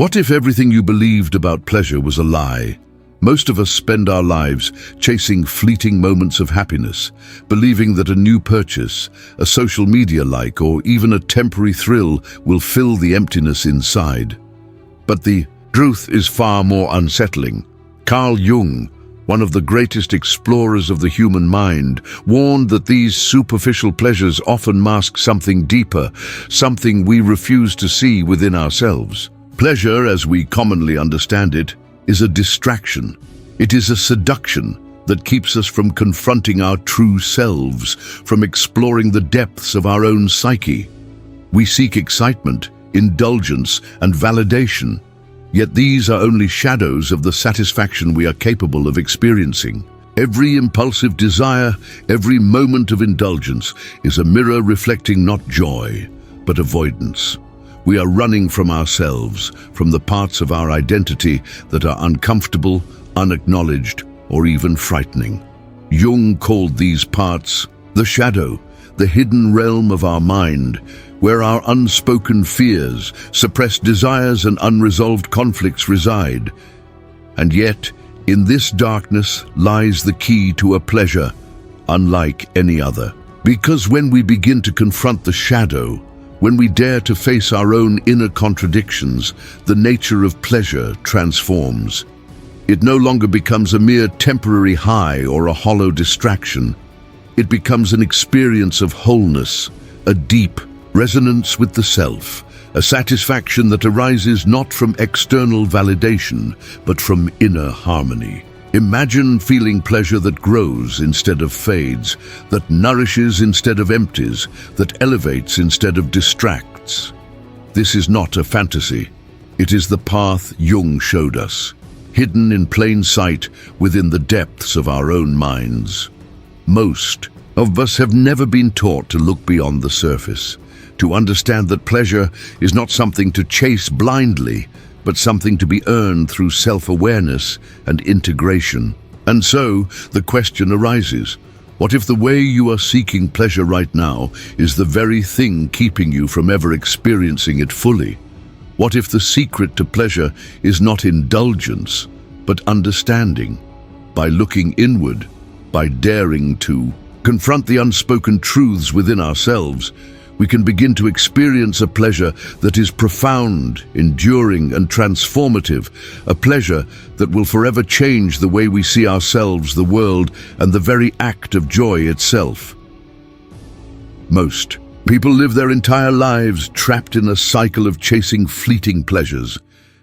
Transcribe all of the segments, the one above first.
What if everything you believed about pleasure was a lie? Most of us spend our lives chasing fleeting moments of happiness, believing that a new purchase, a social media like, or even a temporary thrill will fill the emptiness inside. But the truth is far more unsettling. Carl Jung, one of the greatest explorers of the human mind, warned that these superficial pleasures often mask something deeper, something we refuse to see within ourselves. Pleasure, as we commonly understand it, is a distraction. It is a seduction that keeps us from confronting our true selves, from exploring the depths of our own psyche. We seek excitement, indulgence, and validation, yet these are only shadows of the satisfaction we are capable of experiencing. Every impulsive desire, every moment of indulgence is a mirror reflecting not joy, but avoidance. We are running from ourselves, from the parts of our identity that are uncomfortable, unacknowledged, or even frightening. Jung called these parts the shadow, the hidden realm of our mind, where our unspoken fears, suppressed desires, and unresolved conflicts reside. And yet, in this darkness lies the key to a pleasure unlike any other. Because when we begin to confront the shadow, when we dare to face our own inner contradictions, the nature of pleasure transforms. It no longer becomes a mere temporary high or a hollow distraction. It becomes an experience of wholeness, a deep resonance with the self, a satisfaction that arises not from external validation, but from inner harmony. Imagine feeling pleasure that grows instead of fades, that nourishes instead of empties, that elevates instead of distracts. This is not a fantasy. It is the path Jung showed us, hidden in plain sight within the depths of our own minds. Most of us have never been taught to look beyond the surface, to understand that pleasure is not something to chase blindly, but something to be earned through self-awareness and integration. And so, the question arises, what if the way you are seeking pleasure right now is the very thing keeping you from ever experiencing it fully? What if the secret to pleasure is not indulgence, but understanding? By looking inward, by daring to confront the unspoken truths within ourselves, we can begin to experience a pleasure that is profound, enduring, and transformative, a pleasure that will forever change the way we see ourselves, the world, and the very act of joy itself. Most people live their entire lives trapped in a cycle of chasing fleeting pleasures,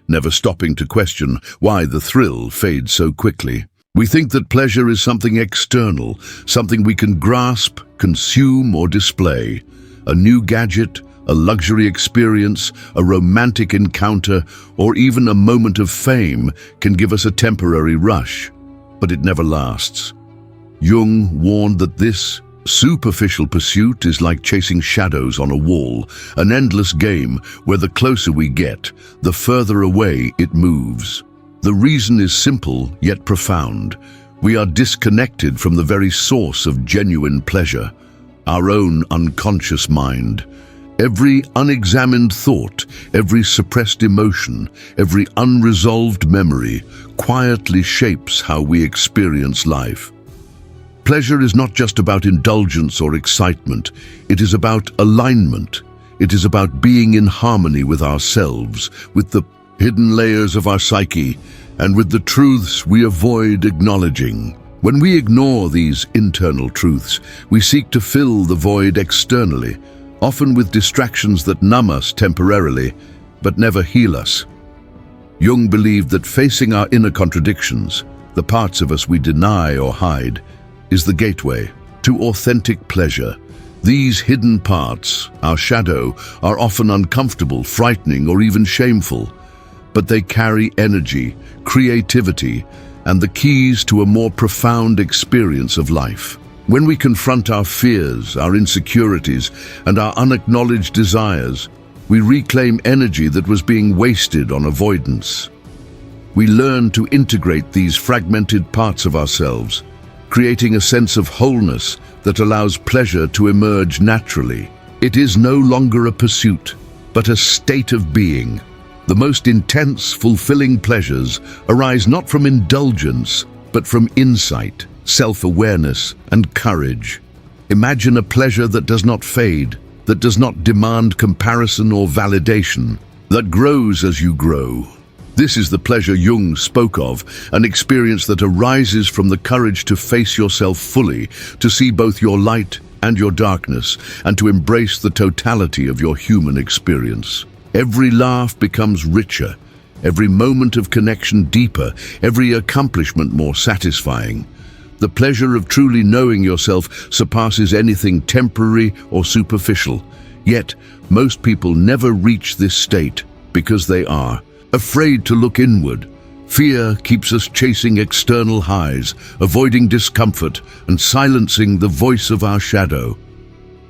never stopping to question why the thrill fades so quickly. We think that pleasure is something external, something we can grasp, consume, or display. A new gadget, a luxury experience, a romantic encounter, or even a moment of fame can give us a temporary rush, but it never lasts. Jung warned that this superficial pursuit is like chasing shadows on a wall, an endless game where the closer we get, the further away it moves. The reason is simple yet profound. We are disconnected from the very source of genuine pleasure, our own unconscious mind. Every unexamined thought, every suppressed emotion, every unresolved memory quietly shapes how we experience life. Pleasure is not just about indulgence or excitement. It is about alignment. It is about being in harmony with ourselves, with the hidden layers of our psyche, and with the truths we avoid acknowledging. When we ignore these internal truths, we seek to fill the void externally, often with distractions that numb us temporarily, but never heal us. Jung believed that facing our inner contradictions, the parts of us we deny or hide, is the gateway to authentic pleasure. These hidden parts, our shadow, are often uncomfortable, frightening, or even shameful, but they carry energy, creativity, and the keys to a more profound experience of life. When we confront our fears, our insecurities, and our unacknowledged desires, we reclaim energy that was being wasted on avoidance. We learn to integrate these fragmented parts of ourselves, creating a sense of wholeness that allows pleasure to emerge naturally. It is no longer a pursuit, but a state of being, The most intense, fulfilling pleasures arise not from indulgence, but from insight, self-awareness, and courage. Imagine a pleasure that does not fade, that does not demand comparison or validation, that grows as you grow. This is the pleasure Jung spoke of, an experience that arises from the courage to face yourself fully, to see both your light and your darkness, and to embrace the totality of your human experience. Every laugh becomes richer, every moment of connection deeper, every accomplishment more satisfying. The pleasure of truly knowing yourself surpasses anything temporary or superficial. Yet, most people never reach this state because they are afraid to look inward. Fear keeps us chasing external highs, avoiding discomfort, and silencing the voice of our shadow.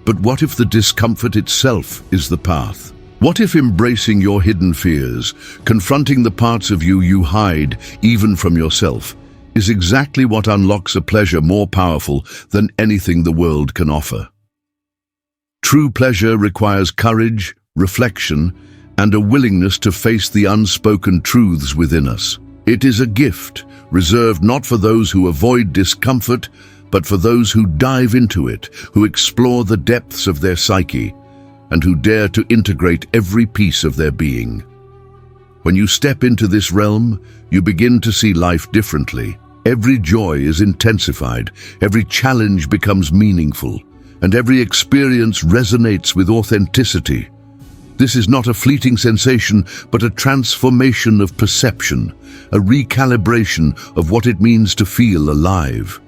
But what if the discomfort itself is the path? What if embracing your hidden fears, confronting the parts of you you hide even from yourself, is exactly what unlocks a pleasure more powerful than anything the world can offer? True pleasure requires courage, reflection, and a willingness to face the unspoken truths within us. It is a gift, reserved not for those who avoid discomfort, but for those who dive into it, who explore the depths of their psyche, and who dare to integrate every piece of their being. When you step into this realm, you begin to see life differently. Every joy is intensified, every challenge becomes meaningful, and every experience resonates with authenticity. This is not a fleeting sensation, but a transformation of perception, a recalibration of what it means to feel alive.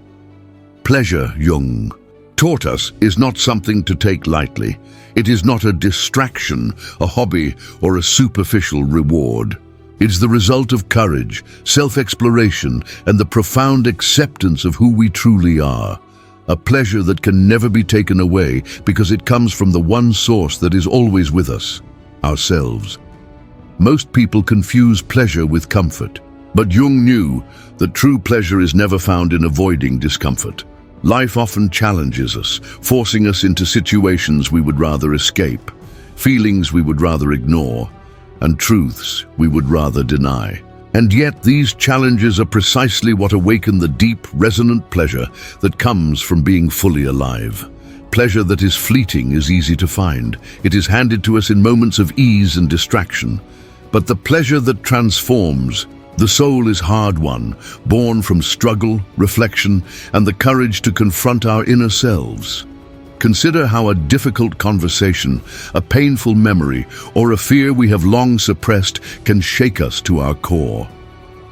Pleasure, Jung taught us, is not something to take lightly. It is not a distraction, a hobby, or a superficial reward. It is the result of courage, self-exploration, and the profound acceptance of who we truly are. A pleasure that can never be taken away because it comes from the one source that is always with us, ourselves. Most people confuse pleasure with comfort, but Jung knew that true pleasure is never found in avoiding discomfort. Life often challenges us, forcing us into situations we would rather escape, feelings we would rather ignore, and truths we would rather deny. And yet these challenges are precisely what awaken the deep, resonant pleasure that comes from being fully alive. Pleasure that is fleeting is easy to find. It is handed to us in moments of ease and distraction. But the pleasure that transforms the soul is hard-won, born from struggle, reflection, and the courage to confront our inner selves. Consider how a difficult conversation, a painful memory, or a fear we have long suppressed can shake us to our core.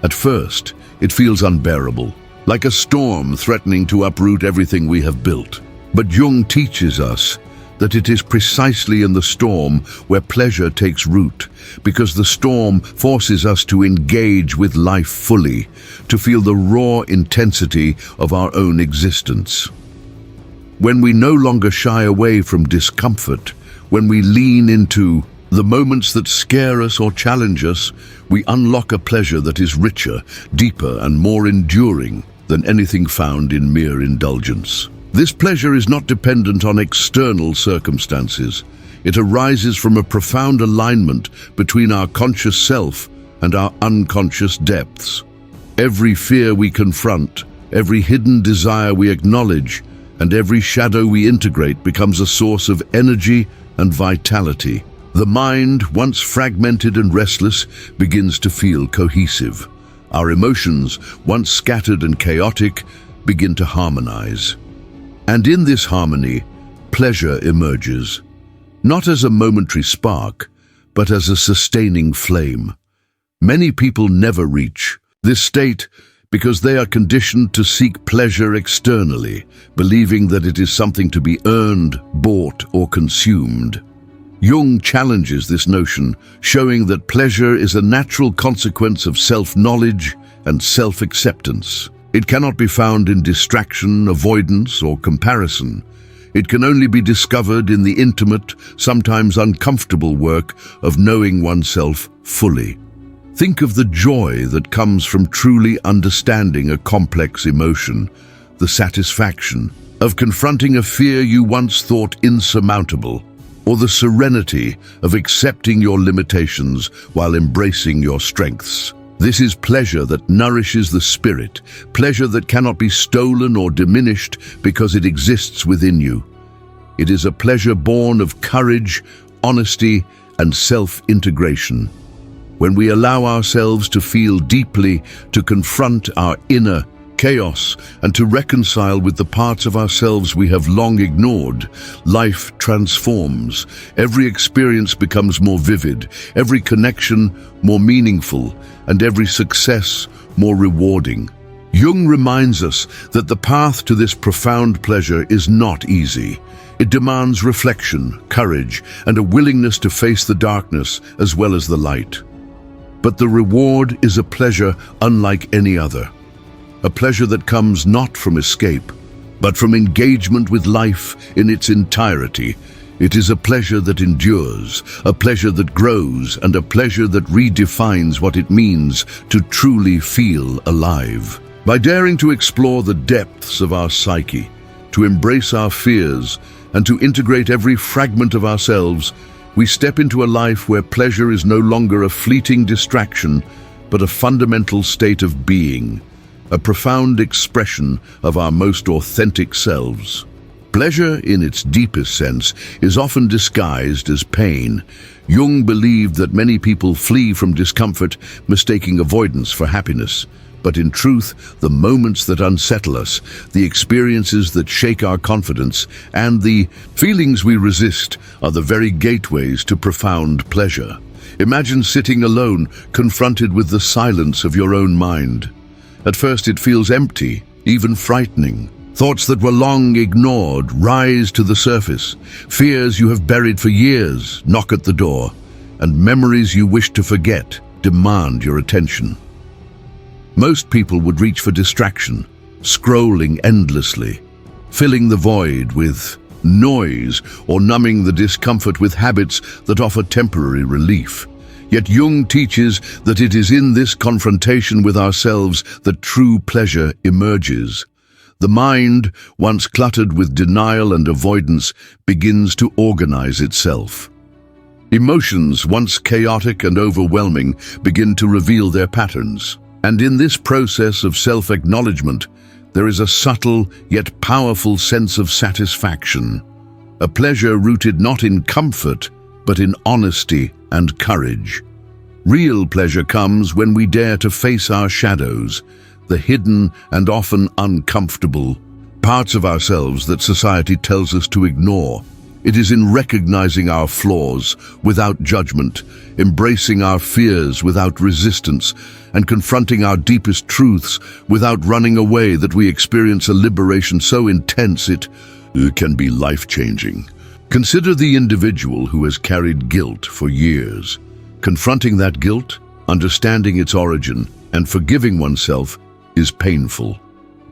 At first, it feels unbearable, like a storm threatening to uproot everything we have built. But Jung teaches us that it is precisely in the storm where pleasure takes root, because the storm forces us to engage with life fully, to feel the raw intensity of our own existence. When we no longer shy away from discomfort, when we lean into the moments that scare us or challenge us, we unlock a pleasure that is richer, deeper, and more enduring than anything found in mere indulgence. This pleasure is not dependent on external circumstances. It arises from a profound alignment between our conscious self and our unconscious depths. Every fear we confront, every hidden desire we acknowledge, and every shadow we integrate becomes a source of energy and vitality. The mind, once fragmented and restless, begins to feel cohesive. Our emotions, once scattered and chaotic, begin to harmonize. And in this harmony, pleasure emerges, not as a momentary spark, but as a sustaining flame. Many people never reach this state because they are conditioned to seek pleasure externally, believing that it is something to be earned, bought, or consumed. Jung challenges this notion, showing that pleasure is a natural consequence of self-knowledge and self-acceptance. It cannot be found in distraction, avoidance, or comparison. It can only be discovered in the intimate, sometimes uncomfortable work of knowing oneself fully. Think of the joy that comes from truly understanding a complex emotion, the satisfaction of confronting a fear you once thought insurmountable, or the serenity of accepting your limitations while embracing your strengths. This is pleasure that nourishes the spirit, pleasure that cannot be stolen or diminished because it exists within you. It is a pleasure born of courage, honesty, and self-integration. When we allow ourselves to feel deeply, to confront our inner chaos, and to reconcile with the parts of ourselves we have long ignored, life transforms. Every experience becomes more vivid, every connection more meaningful, and every success more rewarding. Jung reminds us that the path to this profound pleasure is not easy. It demands reflection, courage, and a willingness to face the darkness as well as the light. But the reward is a pleasure unlike any other. A pleasure that comes not from escape, but from engagement with life in its entirety. It is a pleasure that endures, a pleasure that grows, and a pleasure that redefines what it means to truly feel alive. By daring to explore the depths of our psyche, to embrace our fears, and to integrate every fragment of ourselves, we step into a life where pleasure is no longer a fleeting distraction, but a fundamental state of being, a profound expression of our most authentic selves. Pleasure, in its deepest sense, is often disguised as pain. Jung believed that many people flee from discomfort, mistaking avoidance for happiness. But in truth, the moments that unsettle us, the experiences that shake our confidence, and the feelings we resist are the very gateways to profound pleasure. Imagine sitting alone, confronted with the silence of your own mind. At first it feels empty, even frightening. Thoughts that were long ignored rise to the surface. Fears you have buried for years knock at the door, and memories you wish to forget demand your attention. Most people would reach for distraction, scrolling endlessly, filling the void with noise or numbing the discomfort with habits that offer temporary relief. Yet Jung teaches that it is in this confrontation with ourselves that true pleasure emerges. The mind, once cluttered with denial and avoidance, begins to organize itself. Emotions, once chaotic and overwhelming, begin to reveal their patterns. And in this process of self-acknowledgement, there is a subtle yet powerful sense of satisfaction, a pleasure rooted not in comfort, but in honesty and courage. Real pleasure comes when we dare to face our shadows, the hidden and often uncomfortable parts of ourselves that society tells us to ignore. It is in recognizing our flaws without judgment, embracing our fears without resistance, and confronting our deepest truths without running away that we experience a liberation so intense it can be life-changing. Consider the individual who has carried guilt for years. Confronting that guilt, understanding its origin, and forgiving oneself is painful.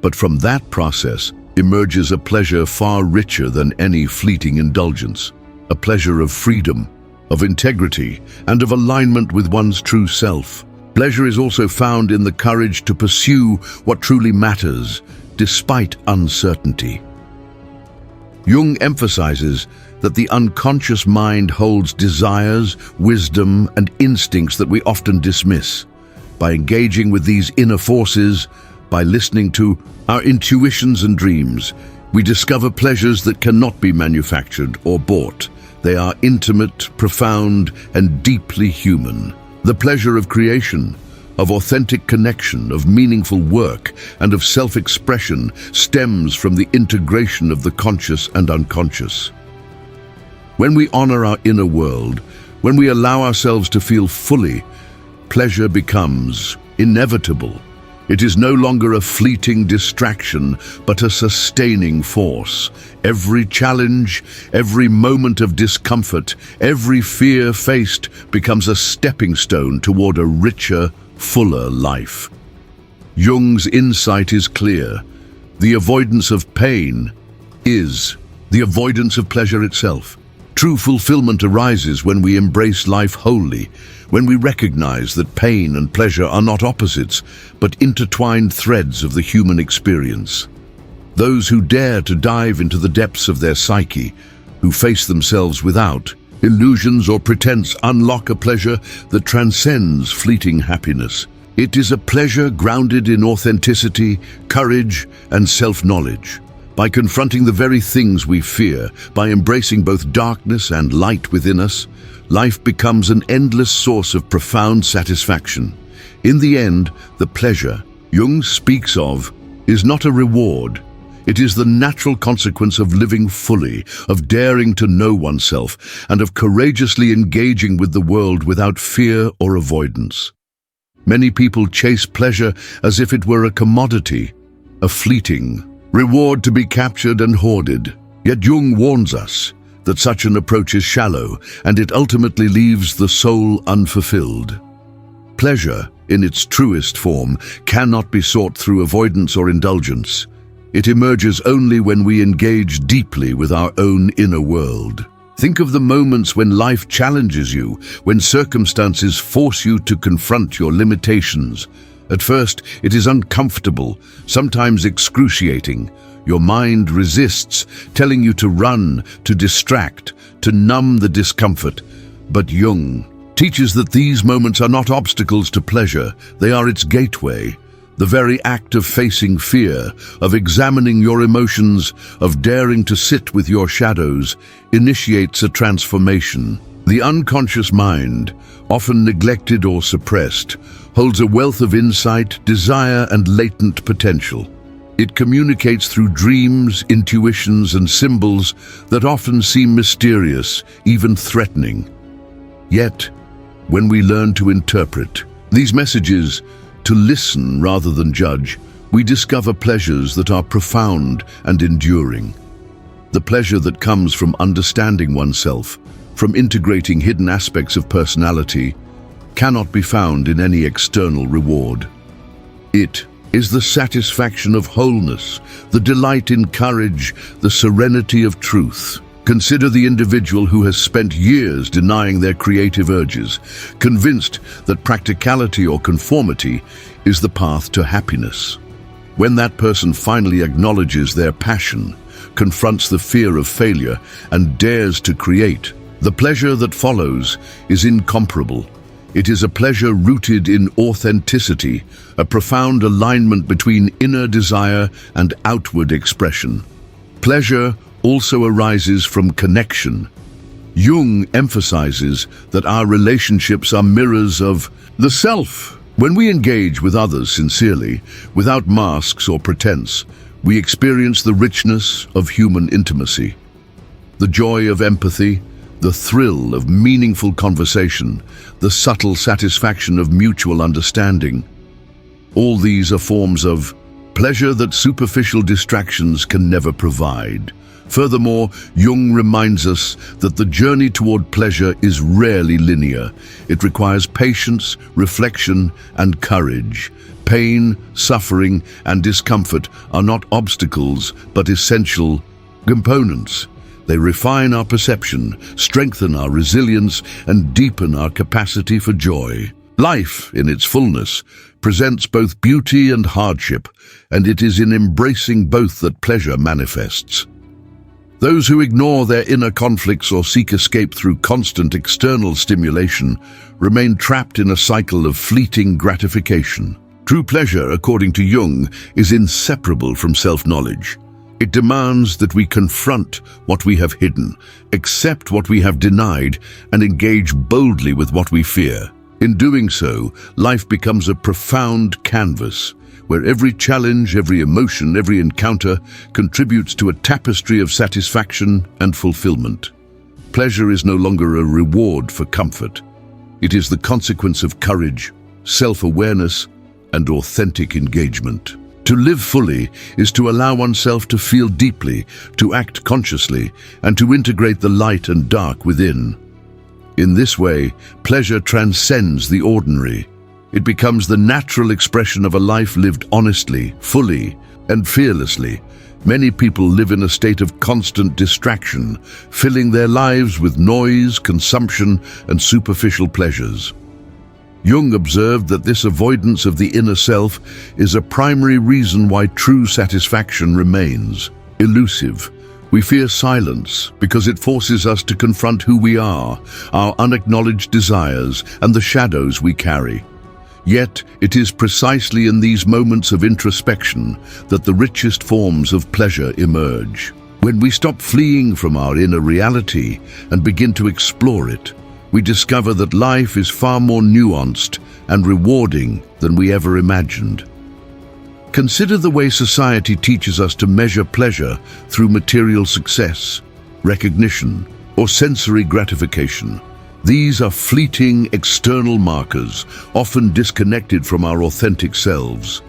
But from that process emerges a pleasure far richer than any fleeting indulgence, a pleasure of freedom, of integrity, and of alignment with one's true self. Pleasure is also found in the courage to pursue what truly matters, despite uncertainty. Jung emphasizes that the unconscious mind holds desires, wisdom, and instincts that we often dismiss. By engaging with these inner forces, by listening to our intuitions and dreams, we discover pleasures that cannot be manufactured or bought. They are intimate, profound, and deeply human. The pleasure of creation, of authentic connection, of meaningful work, and of self-expression stems from the integration of the conscious and unconscious. When we honor our inner world, when we allow ourselves to feel fully, pleasure becomes inevitable. It is no longer a fleeting distraction, but a sustaining force. Every challenge, every moment of discomfort, every fear faced becomes a stepping stone toward a richer, fuller life. Jung's insight is clear. The avoidance of pain is the avoidance of pleasure itself. True fulfillment arises when we embrace life wholly, when we recognize that pain and pleasure are not opposites, but intertwined threads of the human experience. Those who dare to dive into the depths of their psyche, who face themselves without illusions or pretense unlock a pleasure that transcends fleeting happiness. It is a pleasure grounded in authenticity, courage, and self-knowledge. By confronting the very things we fear, by embracing both darkness and light within us, life becomes an endless source of profound satisfaction. In the end, the pleasure Jung speaks of is not a reward. It is the natural consequence of living fully, of daring to know oneself, and of courageously engaging with the world without fear or avoidance. Many people chase pleasure as if it were a commodity, a fleeting reward to be captured and hoarded. Yet Jung warns us that such an approach is shallow, and it ultimately leaves the soul unfulfilled. Pleasure, in its truest form, cannot be sought through avoidance or indulgence. It emerges only when we engage deeply with our own inner world. Think of the moments when life challenges you, when circumstances force you to confront your limitations. At first, it is uncomfortable, sometimes excruciating. Your mind resists, telling you to run, to distract, to numb the discomfort. But Jung teaches that these moments are not obstacles to pleasure, they are its gateway. The very act of facing fear, of examining your emotions, of daring to sit with your shadows, initiates a transformation. The unconscious mind, often neglected or suppressed, holds a wealth of insight, desire, and latent potential. It communicates through dreams, intuitions, and symbols that often seem mysterious, even threatening. Yet, when we learn to interpret these messages, to listen rather than judge, we discover pleasures that are profound and enduring. The pleasure that comes from understanding oneself, from integrating hidden aspects of personality, cannot be found in any external reward. It is the satisfaction of wholeness, the delight in courage, the serenity of truth. Consider the individual who has spent years denying their creative urges, convinced that practicality or conformity is the path to happiness. When that person finally acknowledges their passion, confronts the fear of failure, and dares to create, the pleasure that follows is incomparable. It is a pleasure rooted in authenticity, a profound alignment between inner desire and outward expression. Pleasure also arises from connection. Jung emphasizes that our relationships are mirrors of the self. When we engage with others sincerely, without masks or pretense, we experience the richness of human intimacy, the joy of empathy, the thrill of meaningful conversation, the subtle satisfaction of mutual understanding. All these are forms of pleasure that superficial distractions can never provide. Furthermore, Jung reminds us that the journey toward pleasure is rarely linear. It requires patience, reflection, and courage. Pain, suffering, and discomfort are not obstacles, but essential components. They refine our perception, strengthen our resilience, and deepen our capacity for joy. Life, in its fullness, presents both beauty and hardship, and it is in embracing both that pleasure manifests. Those who ignore their inner conflicts or seek escape through constant external stimulation remain trapped in a cycle of fleeting gratification. True pleasure, according to Jung, is inseparable from self-knowledge. It demands that we confront what we have hidden, accept what we have denied, and engage boldly with what we fear. In doing so, life becomes a profound canvas, where every challenge, every emotion, every encounter contributes to a tapestry of satisfaction and fulfillment. Pleasure is no longer a reward for comfort. It is the consequence of courage, self-awareness, and authentic engagement. To live fully is to allow oneself to feel deeply, to act consciously, and to integrate the light and dark within. In this way, pleasure transcends the ordinary. It becomes the natural expression of a life lived honestly, fully, and fearlessly. Many people live in a state of constant distraction, filling their lives with noise, consumption, and superficial pleasures. Jung observed that this avoidance of the inner self is a primary reason why true satisfaction remains elusive. We fear silence because it forces us to confront who we are, our unacknowledged desires, and the shadows we carry. Yet, it is precisely in these moments of introspection that the richest forms of pleasure emerge. When we stop fleeing from our inner reality and begin to explore it, we discover that life is far more nuanced and rewarding than we ever imagined. Consider the way society teaches us to measure pleasure through material success, recognition, or sensory gratification. These are fleeting external markers, often disconnected from our authentic selves.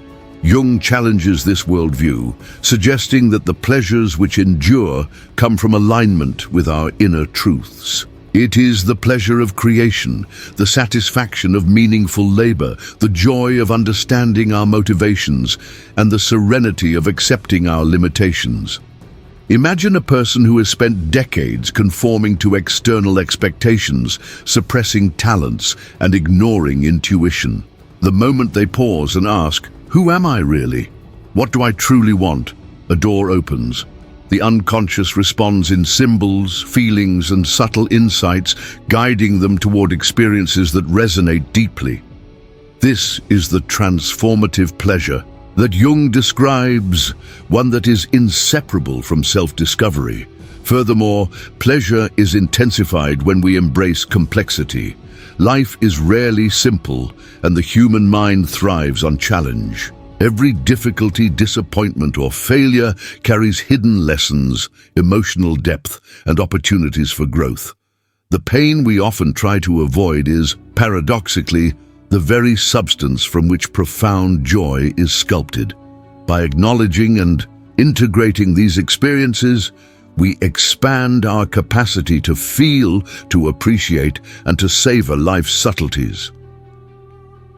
Jung challenges this worldview, suggesting that the pleasures which endure come from alignment with our inner truths. It is the pleasure of creation, the satisfaction of meaningful labor, the joy of understanding our motivations, and the serenity of accepting our limitations. Imagine a person who has spent decades conforming to external expectations, suppressing talents, and ignoring intuition. The moment they pause and ask, "Who am I really? What do I truly want?" a door opens. The unconscious responds in symbols, feelings, and subtle insights, guiding them toward experiences that resonate deeply. This is the transformative pleasure that Jung describes, one that is inseparable from self-discovery. Furthermore, pleasure is intensified when we embrace complexity. Life is rarely simple, and the human mind thrives on challenge. Every difficulty, disappointment, or failure carries hidden lessons, emotional depth, and opportunities for growth. The pain we often try to avoid is, paradoxically, the very substance from which profound joy is sculpted. By acknowledging and integrating these experiences, we expand our capacity to feel, to appreciate, and to savor life's subtleties.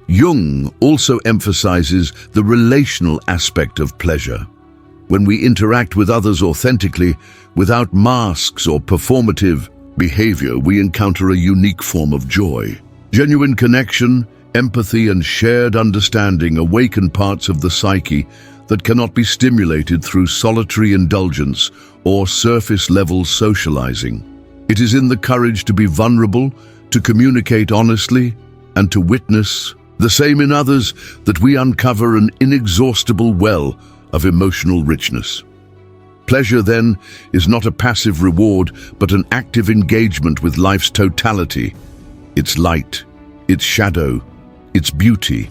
Jung also emphasizes the relational aspect of pleasure. When we interact with others authentically, without masks or performative behavior, we encounter a unique form of joy. Genuine connection, empathy, and shared understanding awaken parts of the psyche that cannot be stimulated through solitary indulgence or surface-level socializing. It is in the courage to be vulnerable, to communicate honestly, and to witness the same in others that we uncover an inexhaustible well of emotional richness. Pleasure, then, is not a passive reward, but an active engagement with life's totality, its light, its shadow, its beauty,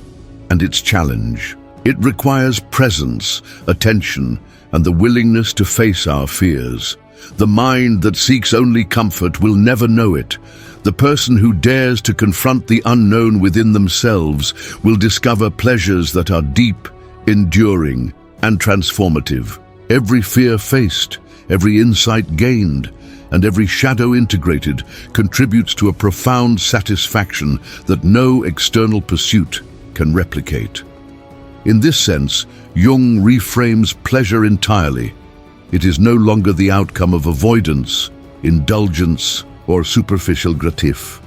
and its challenge. It requires presence, attention, and the willingness to face our fears. The mind that seeks only comfort will never know it. The person who dares to confront the unknown within themselves will discover pleasures that are deep, enduring, and transformative. Every fear faced, every insight gained, and every shadow integrated contributes to a profound satisfaction that no external pursuit can replicate. In this sense, Jung reframes pleasure entirely. It is no longer the outcome of avoidance, indulgence, or superficial gratif.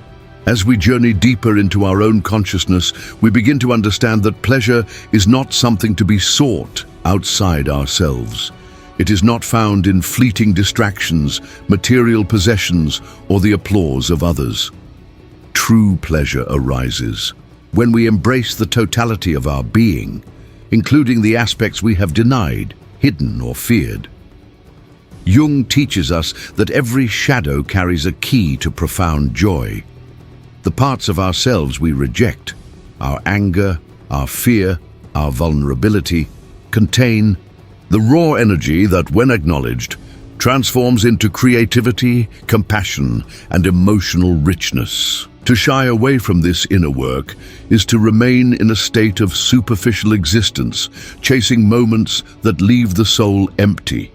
As we journey deeper into our own consciousness, we begin to understand that pleasure is not something to be sought outside ourselves. It is not found in fleeting distractions, material possessions, or the applause of others. True pleasure arises when we embrace the totality of our being, including the aspects we have denied, hidden, or feared. Jung teaches us that every shadow carries a key to profound joy. The parts of ourselves we reject, our anger, our fear, our vulnerability, contain the raw energy that, when acknowledged, transforms into creativity, compassion, and emotional richness. To shy away from this inner work is to remain in a state of superficial existence, chasing moments that leave the soul empty.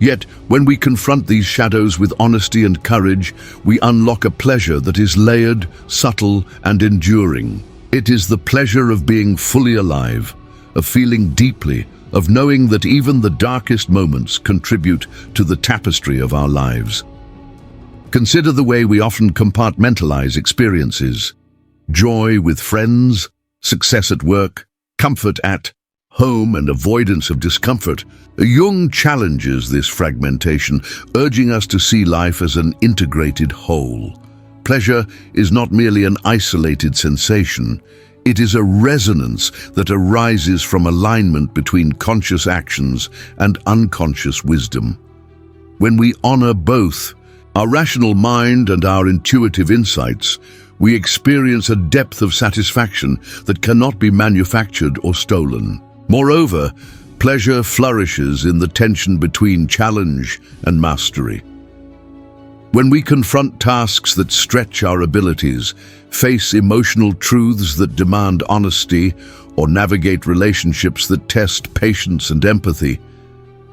Yet, when we confront these shadows with honesty and courage, we unlock a pleasure that is layered, subtle, and enduring. It is the pleasure of being fully alive, of feeling deeply, of knowing that even the darkest moments contribute to the tapestry of our lives. Consider the way we often compartmentalize experiences. Joy with friends, success at work, comfort at home, and avoidance of discomfort. Jung challenges this fragmentation, urging us to see life as an integrated whole. Pleasure is not merely an isolated sensation. It is a resonance that arises from alignment between conscious actions and unconscious wisdom. When we honor both, our rational mind and our intuitive insights, we experience a depth of satisfaction that cannot be manufactured or stolen. Moreover, pleasure flourishes in the tension between challenge and mastery. When we confront tasks that stretch our abilities, face emotional truths that demand honesty, or navigate relationships that test patience and empathy,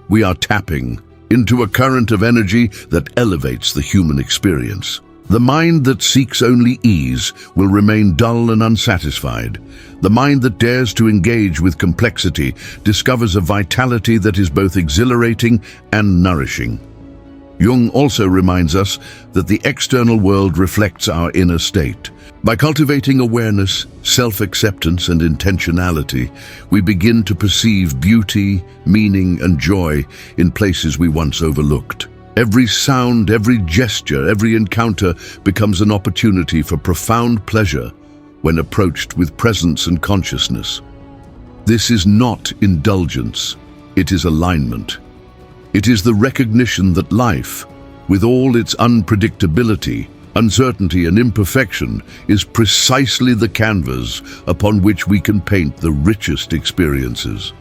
we are tapping into a current of energy that elevates the human experience. The mind that seeks only ease will remain dull and unsatisfied. The mind that dares to engage with complexity discovers a vitality that is both exhilarating and nourishing. Jung also reminds us that the external world reflects our inner state. By cultivating awareness, self-acceptance, and intentionality, we begin to perceive beauty, meaning, and joy in places we once overlooked. Every sound, every gesture, every encounter becomes an opportunity for profound pleasure when approached with presence and consciousness. This is not indulgence, it is alignment. It is the recognition that life, with all its unpredictability, uncertainty, and imperfection, is precisely the canvas upon which we can paint the richest experiences.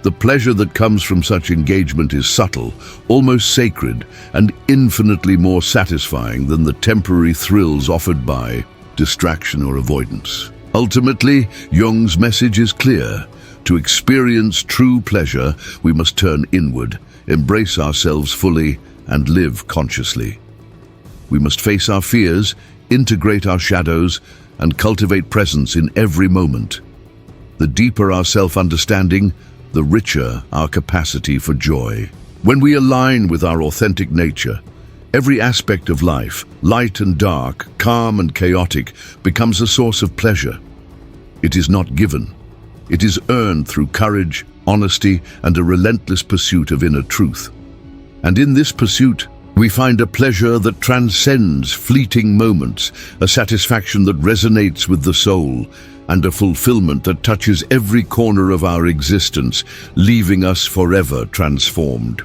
The pleasure that comes from such engagement is subtle, almost sacred, and infinitely more satisfying than the temporary thrills offered by distraction or avoidance. Ultimately, Jung's message is clear. To experience true pleasure, we must turn inward, embrace ourselves fully, and live consciously. We must face our fears, integrate our shadows, and cultivate presence in every moment. The deeper our self-understanding, the richer our capacity for joy. When we align with our authentic nature, every aspect of life, light and dark, calm and chaotic, becomes a source of pleasure. It is not given. It is earned through courage, honesty, and a relentless pursuit of inner truth. And in this pursuit, we find a pleasure that transcends fleeting moments, a satisfaction that resonates with the soul, and a fulfillment that touches every corner of our existence, leaving us forever transformed.